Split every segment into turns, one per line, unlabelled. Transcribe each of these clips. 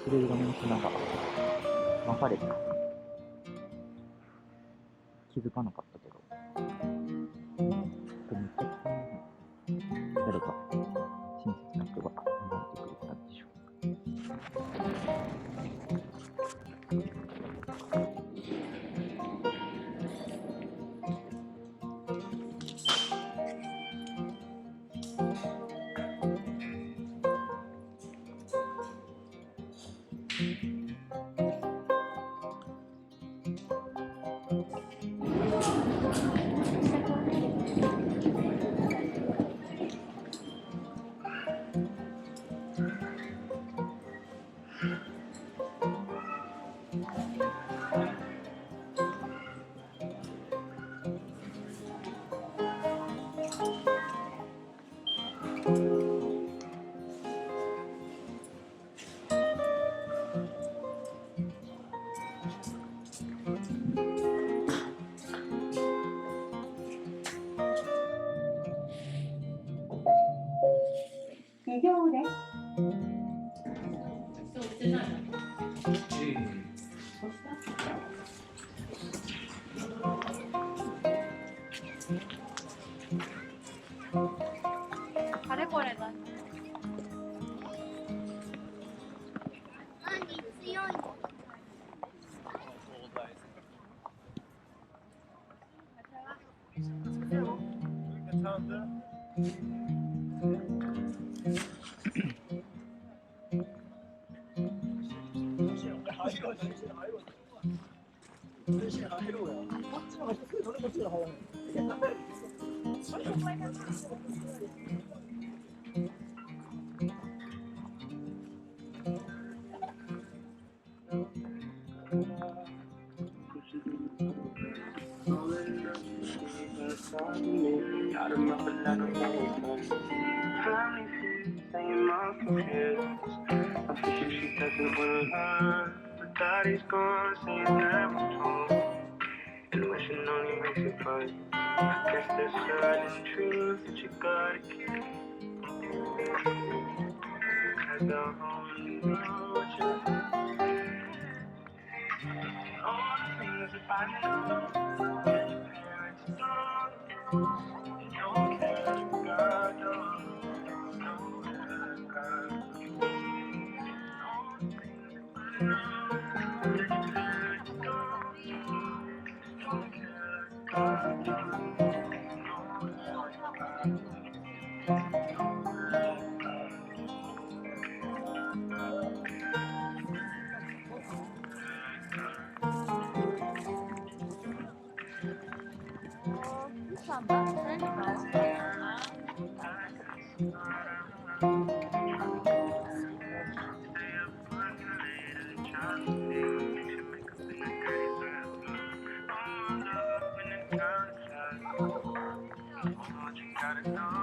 滑り止めの砂が巻かれて気づかなかったけど、めっちゃ誰か親切な人が動いてくれたんでしょう。
あれこれだ。強い。
Daddy's gone, so he's never told. And wishing only makes it fun. I guess there's certain truths that you gotta keep. Cause the only know what you all the things that I know that your parents don't know. They don't care, God don't know, God. All the things that I know.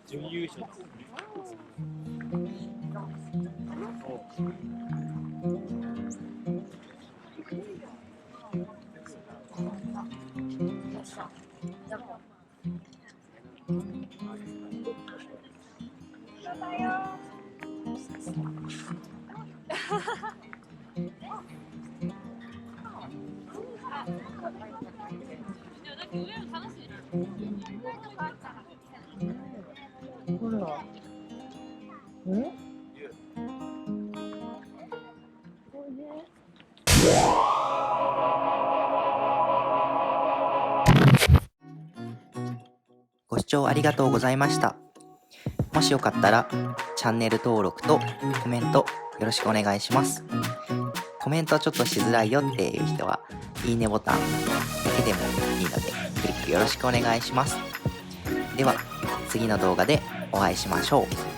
準優勝ですね。
ほら。
ご視聴ありがとうございました。もしよかったらチャンネル登録とコメントよろしくお願いします。コメントちょっとしづらいよっていう人はいいねボタンだけでもいいのでクリックよろしくお願いします。では次の動画でお会いしましょう。